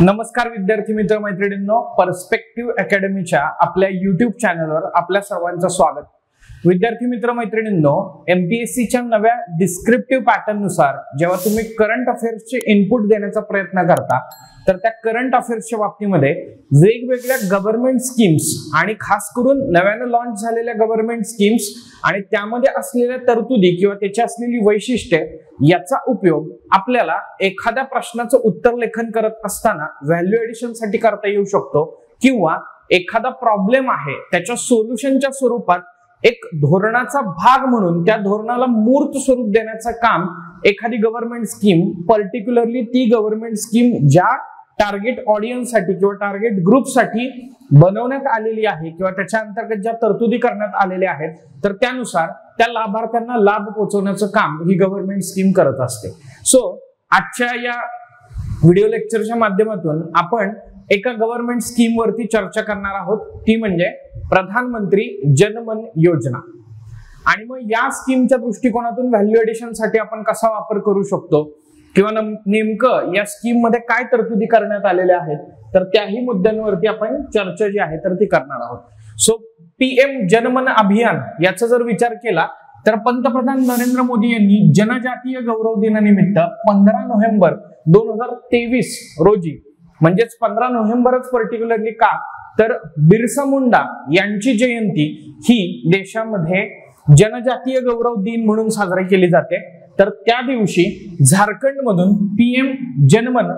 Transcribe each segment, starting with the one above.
नमस्कार विद्यार्थी मित्र मैत्रिणींनो, पर्स्पेक्टिव्ह अकॅडमीच्या आपल्या युट्यूब चॅनलवर आपल्या सर्वांचं स्वागत. विद्यार्थी मित्र मैत्रिणींनो, एमपीएससीच्या नव्या डिस्क्रिप्टिव्ह पॅटर्न नुसार जेव्हा तुम्ही करंट अफेअर्सचे इनपुट देण्याचा प्रयत्न करता तर त्या करंट अफेअर्सच्या बाबतीमध्ये वेगवेगळ्या गव्हर्नमेंट स्कीम्स आणि खास करून नव्यानं लॉन्च झालेल्या गव्हर्नमेंट स्कीम्स आणि त्यामध्ये असलेल्या तरतुदी किंवा त्याची असलेली वैशिष्ट्ये याचा उपयोग आपल्याला एखाद्या प्रश्नाचं उत्तर लेखन करत असताना व्हॅल्यू एडिशन साठी करता येऊ शकतो, किंवा एखादा प्रॉब्लेम आहे त्याच्या सोल्युशनच्या स्वरूपात एक धोरणाचा भाग म्हणून त्या धोरणाला मूर्त स्वरूप देण्याचं काम एखादी गव्हर्नमेंट स्कीम, पर्टिक्युलरली ती गव्हर्नमेंट स्कीम ज्या टार्गेट ऑडियन्स साठी किंवा टार्गेट ग्रुप साठी बनवण्यात आलेली आहे किंवा त्याच्या अंतर्गत ज्या तरतुदी करण्यात आलेल्या आहेत तर त्यानुसार त्या लाभार्थ्यांना लाभ पोहोचवण्याचं काम ही गव्हर्नमेंट स्कीम करत असते. सो आजच्या या व्हिडिओ लेक्चरच्या माध्यमातून आपण एका गव्हर्नमेंट स्कीम वरती चर्चा करणार आहोत, ती म्हणजे प्रधानमंत्री जनमन योजना. आणि मग या स्कीमच्या दृष्टिकोनातून व्हॅल्यू एडिशन साठी आपण कसा वापर करू शकतो किंवा नेमकं या स्कीम मध्ये काय तरतुदी करण्यात आलेल्या आहेत तर त्याही मुद्द्यांवरती आपण चर्चा जी आहे तर ती करणार आहोत. सो पीएम जनमन अभियान याचा जर विचार केला तर पंतप्रधान नरेंद्र मोदी यांनी जनजातीय गौरव दिनानिमित्त 15 नोव्हेंबर 2023 रोजी, म्हणजेच 15 नोव्हेंबरच पर्टिक्युलरली का तर बिरसा मुंडा यांची जयंती ही देशामध्ये जनजातीय गौरव दिन म्हणून साजरी केली जाते. तर त्या दिवशी झारखंड मधून पीएम जनमन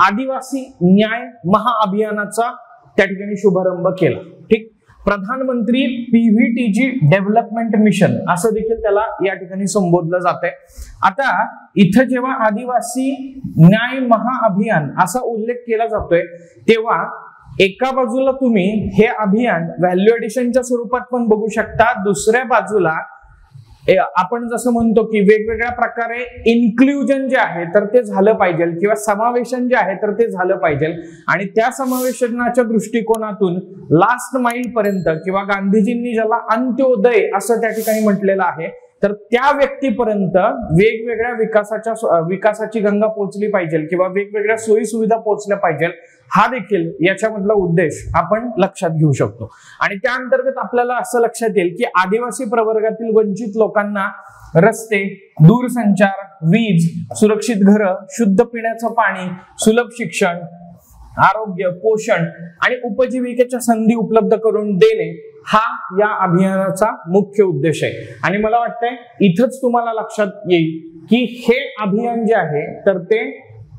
आदिवासी न्याय महाअभियानाचा त्या ठिकाणी शुभारंभ केला. ठीक, प्रधानमंत्री पीव्हीटीजी डेव्हलपमेंट मिशन असं देखील त्याला या ठिकाणी संबोधलं जाते. आता इथं जेव्हा आदिवासी न्याय महाअभियान असा उल्लेख केला जातोय तेव्हा एका बाजूला तुम्ही हे अभियान व्हॅल्यू एडिशनच्या स्वरूपात पण बघू शकता, दुसऱ्या बाजूला आपण जसं म्हणतो की वेगवेगळ्या प्रकारे इन्क्लुजन जे आहे तर ते झालं पाहिजे किंवा समावेशन जे आहे तर ते झालं पाहिजे. आणि त्या समावेशनाच्या दृष्टिकोनातून लास्ट माइल पर्यंत किंवा गांधीजींनी ज्याला अंत्योदय असं त्या ठिकाणी म्हटलेलं आहे तर त्या व्यक्तीपर्यंत वेगवेगळ्या विकासाची गंगा पोहोचली पाहिजे किंवा वेगवेगळ्या सोयी सुविधा पोहोचल्या पाहिजे, हा देखील याच्यामधला उद्देश आपण लक्षात घेऊ शकतो. आणि त्या अंतर्गत आपल्याला असं लक्षात येईल की आदिवासी प्रवर्गातील वंचित लोकांना रस्ते, दूरसंचार, वीज, सुरक्षित घरं, शुद्ध पिण्याचं पाणी, सुलभ शिक्षण, आरोग्य, पोषण आणि उपजीविकेच्या संधी उपलब्ध करून देणे हा या अभियानाचा मुख्य उद्देश आहे. आणि मला वाटतंय इथंच तुम्हाला लक्षात येईल की हे अभियान जे आहे तर ते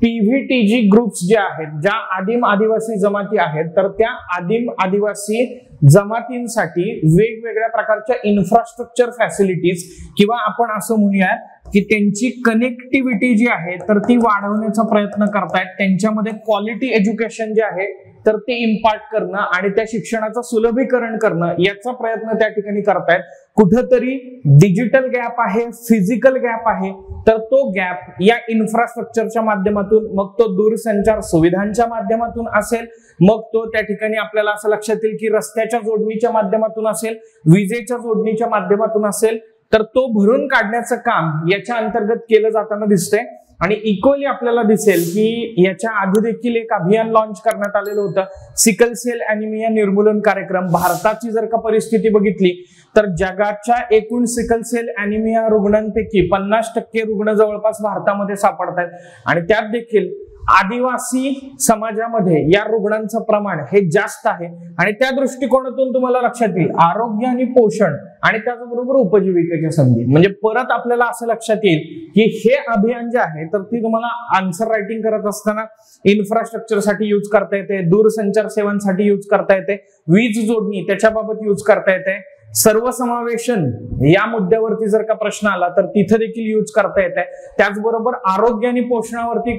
पीव्हीटीजी ग्रुप्स जे आहेत, ज्या आदिम आदिवासी जमाती आहेत तर त्या आदिम आदिवासी जमातींसाठी वेगवेगळ्या प्रकारच्या इन्फ्रास्ट्रक्चर फॅसिलिटीज किंवा आपण असं म्हणूयात की त्यांची कनेक्टिव्हिटी जी आहे तर ती वाढवण्याचा प्रयत्न करतायत. त्यांच्यामध्ये क्वालिटी एज्युकेशन जे आहे तर ते इम्पार्ट करणं आणि त्या शिक्षणाचं सुलभीकरण करणं याचा प्रयत्न त्या ठिकाणी करतायत. कुठंतरी डिजिटल गॅप आहे, फिजिकल गॅप आहे, तर तो गॅप या इन्फ्रास्ट्रक्चरच्या माध्यमातून, मग तो दूरसंचार सुविधांच्या माध्यमातून असेल, मग तो त्या ठिकाणी आपल्याला असं लक्षात येईल की रस्त्याच्या जोडणीच्या माध्यमातून असेल, विजेच्या जोडणीच्या माध्यमातून असेल, तर तो भरून काढण्याचं काम याच्या अंतर्गत केलं जाताना दिसतंय. आणि इक्वली आपल्याला दिसेल की याच्या आधी देखील एक अभियान लॉन्च करण्यात आलेलं होतं, सिकल सेल अॅनिमिया निर्मूलन कार्यक्रम. भारताची जर का परिस्थिती बघितली तर जगाच्या एकूण सिकल सेल अॅनिमिया रुग्णांपैकी 50% रुग्ण जवळपास भारतामध्ये सापडतात आणि त्यात देखील आदिवासी समाजामध्ये या रुग्णांचं प्रमाण हे जास्त आहे. आणि त्या दृष्टिकोनातून तुम्हाला लक्षात येईल आरोग्य आणि पोषण आणि त्याचबरोबर उपजीविकेच्या संधी, म्हणजे परत आपल्याला असं लक्षात येईल की हे अभियान जे आहे तर ती तुम्हाला आन्सर रायटिंग करत असताना इन्फ्रास्ट्रक्चर साठी यूज करता येते, दूरसंचार सेवांसाठी यूज करता येते, वीज जोडणी त्याच्याबाबत यूज करता येते, सर्वसमावेशन या मुद्द्यावरती जर का प्रश्न आला तर तिथे देखील यूज करता येते. त्याचबरोबर आरोग्य आणि पोषणावरती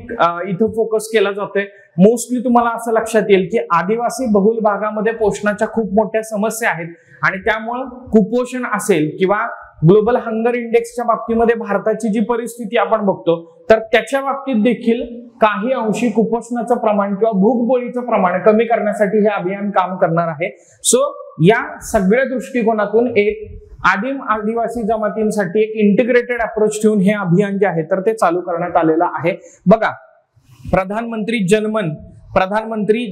इथं फोकस केला जातोय. मोस्टली तुम्हाला असं लक्षात येईल की आदिवासी बहुल भागामध्ये पोषणाच्या खूप मोठ्या समस्या आहेत आणि त्यामुळे कुपोषण असेल किंवा ग्लोबल हंगर इंडेक्सच्या बाबतीमध्ये भारताची जी परिस्थिती आपण बघतो तर त्याच्या बाबतीत देखील काही अंशी कुपोषणाचं प्रमाण किंवा भूकबळीचं प्रमाण कमी करण्यासाठी हे अभियान काम करणार आहे. सो या सगळ्या दृष्टिकोनातून एक आदिम आदिवासी जमातींसाठी एक इंटिग्रेटेड अप्रोच ठेवून हे अभियान जे आहे तर ते चालू करण्यात आलेलं आहे. बघा, प्रधानमंत्री जनमन प्रधानमंत्री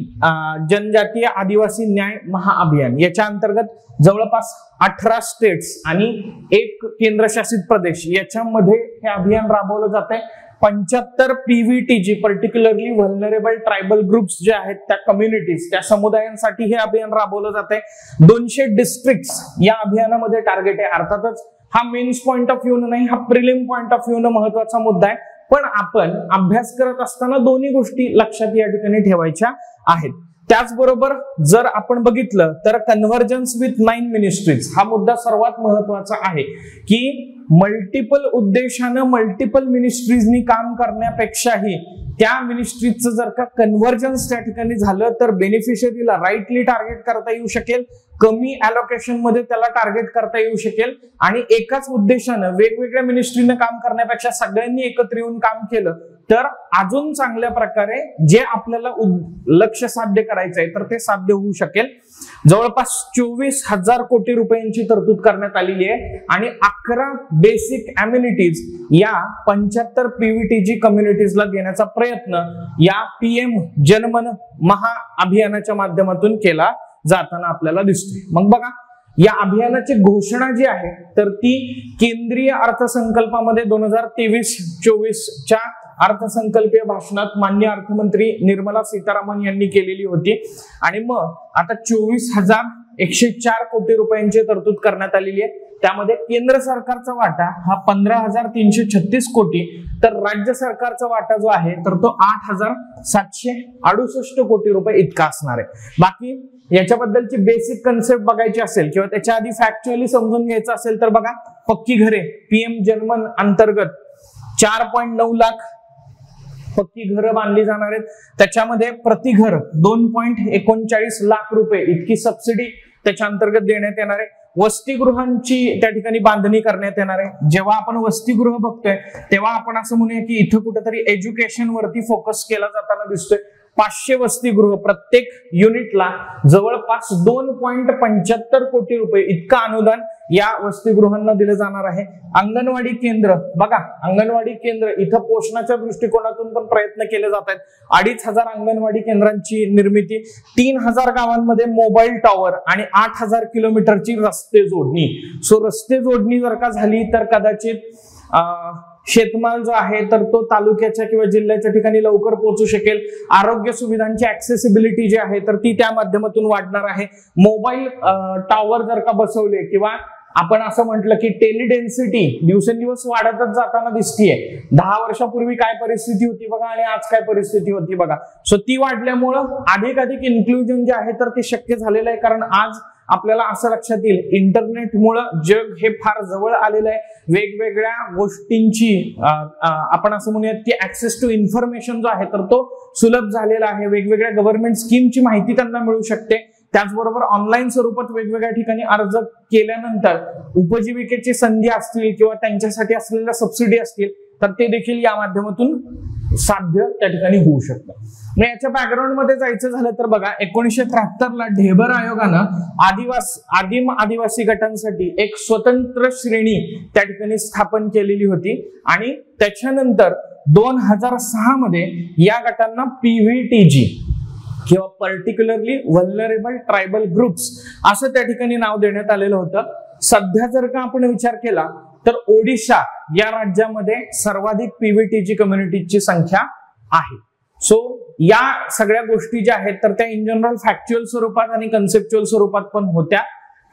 जनजातीय आदिवासी न्याय महाअभियान याच्या अंतर्गत जवळपास 18 स्टेट्स आणि 1 केंद्रशासित प्रदेश याच्यामध्ये हे अभियान राबवलं जात आहे. 75 PVTG पर्टिक्युलरली व्हल्नरेबल ट्रायबल ग्रुप्स जे आहेत त्या कम्युनिटीज त्या समुदायांसाठी हे अभियान राबवलं जात आहे. 200 डिस्ट्रिक्ट्स या अभियानामध्ये टार्गेट आहे. अर्थातच हा मेन्स पॉइंट ऑफ व्ह्यू नाही, हा प्रिलिम पॉइंट ऑफ व्ह्यू महत्वाचा मुद्दा आहे. पण आपण अभ्यास करत असताना दोन्ही गोष्टी लक्षात या ठिकाणी ठेवायच्या आहेत. त्याचबरोबर जर आपण बघितलं तर कन्व्हर्जन्स विथ 9 मिनिस्ट्रीज हा मुद्दा सर्वात महत्वाचा आहे की मल्टिपल उद्देशानं मल्टिपल मिनिस्ट्रीजनी काम करण्यापेक्षाही त्या मिनिस्ट्रीजचं जर का कन्व्हर्जन्स त्या ठिकाणी झालं तर बेनिफिशियरीला राईटली टार्गेट करता येऊ शकेल, कमी अलोकेशन मध्ये त्याला टार्गेट करता येऊ शकेल आणि एकाच उद्देशानं वेगवेगळ्या मिनिस्ट्रीनं काम करण्यापेक्षा सगळ्यांनी एकत्र येऊन काम केलं तर अजून चांगल्या प्रकारे जे आपल्याला लक्ष्य साध्य करायचं आहे तर ते साध्य होऊ शकेल. जवळपास 24,000 कोटी रुपयांची तरतूद करण्यात आलेली आहे आणि 11 बेसिक अम्युनिटीज या 75 PVTG कम्युनिटीजला देण्याचा प्रयत्न या PM जनमन महाअभियानाच्या माध्यमातून केला जाताना आपल्याला दिसतोय. मग बघा या अभियानाची घोषणा जी आहे तर ती केंद्रीय अर्थसंकल्पामध्ये 2023-24च्या अर्थसंकल्पीय भाषणात माननीय अर्थमंत्री निर्मला सीतारामन यांनी केलेली होती आणि मग आता 24,104 कोटी रुपयांची तरतूद करण्यात आलेली आहे. त्यामध्ये केंद्र सरकारचा वाटा हा 15,336 कोटी तर राज्य सरकारचा वाटा जो आहे तर तो 8,768 कोटी रुपये इतका असणार आहे. बाकी याच्याबद्दलची बेसिक कन्सेप्ट बघायची असेल किंवा त्याच्या आधी फॅक्च्युअली समजून घ्यायचं असेल तर बघा पक्की घरे PM जनमन अंतर्गत 4.9 लाख पक्की घरं बांधली जाणार आहेत. त्याच्यामध्ये प्रति घर 2.39 लाख रुपये इतकी सबसिडी त्याच्या अंतर्गत देण्यात येणार आहे. वसतिगृहांची त्या ठिकाणी बांधणी करण्यात येणार आहे. जेव्हा आपण वसतिगृह बघतोय तेव्हा आपण असं म्हणूया की इथं कुठेतरी एज्युकेशन वरती फोकस केला जाताना दिसतोय. 500 वसतिगृह प्रत्येक युनिटला जवळपास 2.75 कोटी रुपये इतका अनुदान या वसतिगृहांना दिलं जाणार आहे. अंगणवाडी केंद्र बघा, अंगणवाडी केंद्र इथं पोषणाच्या दृष्टिकोनातून पण प्रयत्न केले जात आहेत. 2,500 अंगणवाडी केंद्रांची निर्मिती, 3,000 गावांमध्ये मोबाईल टॉवर आणि 8,000 किलोमीटरची रस्ते जोडणी. सो रस्ते जोडणी जर का झाली तर कदाचित शेतमाल जो आहे तर तो तालुक्याच्या किंवा जिल्ह्याच्या ठिकाणी लवकर पोहोचू शकेल. आरोग्य सुविधांची ऍक्सेसिबिलिटी जी आहे तर ती त्या माध्यमातून वाढणार आहे. मोबाईल टॉवर जर का बसवले किंवा आपण असं म्हटलं की टेलिडेन्सिटी दिवसेंदिवस वाढतच जाताना दिसतीये. 10 वर्षापूर्वी काय परिस्थिती होती बघा आणि आज काय परिस्थिती होती बघा. सो ती वाढल्यामुळं अधिकाधिक इन्क्लुजन जे आहे तर ते शक्य झालेलं आहे. कारण आज आपल्याला असं लक्षात येईल इंटरनेटमुळं जग हे फार जवळ आलेलं आहे. वेगवेगळ्या गोष्टींची आपण असं म्हणूयात की ऍक्सेस टू इन्फॉर्मेशन जो आहे तर तो सुलभ झालेला आहे. वेगवेगळ्या गव्हर्नमेंट स्कीमची माहिती त्यांना मिळू शकते. त्याचबरोबर ऑनलाईन स्वरूपात वेगवेगळ्या ठिकाणी अर्ज केल्यानंतर उपजीविकेची संधी असतील किंवा त्यांच्यासाठी असलेल्या सबसिडी असतील तर ते देखील या माध्यमातून साध्य त्या ठिकाणी होऊ शकतं. मग याच्या बॅकग्राऊंड मध्ये जायचं झालं तर बघा 1973 ला ढेबर आयोगानं आदिम आदिवासी गटांसाठी एक स्वतंत्र श्रेणी त्या ठिकाणी स्थापन केलेली होती आणि त्याच्यानंतर 2006 मध्ये या गटांना PVTG किंवा पर्टिक्युलरली व्हल्नरेबल ट्रायबल ग्रुप्स असं त्या ठिकाणी नाव देण्यात आलेलं होतं. सध्या जर का आपण विचार केला तर ओडिशा या राज्यामध्ये सर्वाधिक PVTG कम्युनिटीची संख्या आहे. सो या सगळ्या गोष्टी ज्या आहेत तर त्या इन जनरल फॅक्च्युअल स्वरूपात आणि कन्सेप्च्युअल स्वरूपात पण होत्या.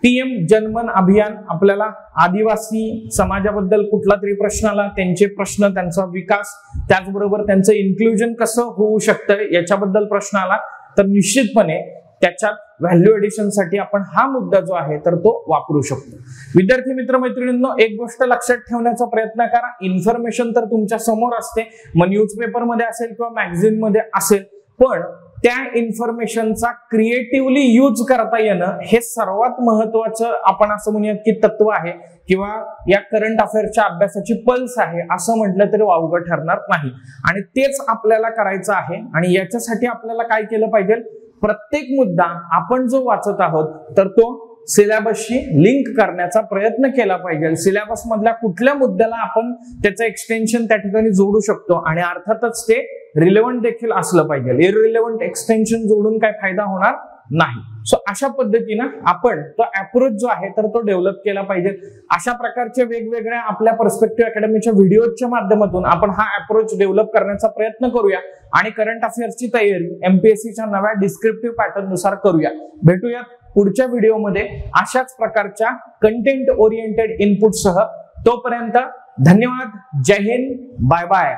PM जनमन अभियान आपल्याला आदिवासी समाजाबद्दल कुठला तरी प्रश्न आला, त्यांचे प्रश्न, त्यांचा विकास, त्याचबरोबर त्यांचं इन्क्लुजन कसं होऊ शकतं याच्याबद्दल प्रश्न आला तर निश्चितपणे त्याच्यात व्हॅल्यू एडिशनसाठी आपण हा मुद्दा जो आहे तर तो वापरू शकतो. विद्यार्थी मित्र मैत्रिणींनो, एक गोष्ट लक्षात ठेवण्याचा प्रयत्न करा. इन्फॉर्मेशन तर तुमच्या समोर असते, मग न्यूजपेपर मध्ये असेल किंवा मॅगझिन मध्ये असेल, पण त्या इन्फॉर्मेशनचा क्रिएटिव्हली यूज करता येणं हे सर्वात महत्वाचं आपण असं म्हणूयात की तत्व आहे किंवा या करंट अफेअर्सच्या अभ्यासाची पल्स आहे असं म्हटलं तरी वावगं ठरणार नाही. आणि तेच आपल्याला करायचं आहे आणि याच्यासाठी आपल्याला काय केलं पाहिजे, प्रत्येक मुद्दा आपण जो वाचत आहोत तर तो सिलेबसशी लिंक करण्याचा प्रयत्न केला पाहिजे। सिलेबस मधल्या कुठल्या मुद्द्याला आपण त्याचं एक्सटेन्शन त्या ठिकाणी जोडू शकतो आणि अर्थातच ते रिलेव्हंट देखील असलं पाहिजे। इररिलेव्हंट एक्सटेन्शन जोडून काय फायदा होणार नाही। सो अशा पद्धतीनं आपण तो अप्रोच जो आहे तर तो डेव्हलप केला पाहिजे। अशा प्रकारचे वेगवेगळ्या आपल्या पर्स्पेक्टिव्ह अकॅडमीच्या व्हिडिओच्या माध्यमातून आपण हा अप्रोच डेव्हलप करण्याचा प्रयत्न करूया आणि करंट अफेअर्सची तयारी एमपीएससीच्या नव्या डिस्क्रिप्टिव्ह पॅटर्न नुसार करूया। भेटूयात पुढच्या व्हिडिओमध्ये अशाच प्रकारच्या कंटेंट ओरिएंटेड इनपुट सह। तोपर्यंत धन्यवाद, जय हिंद, बाय बाय।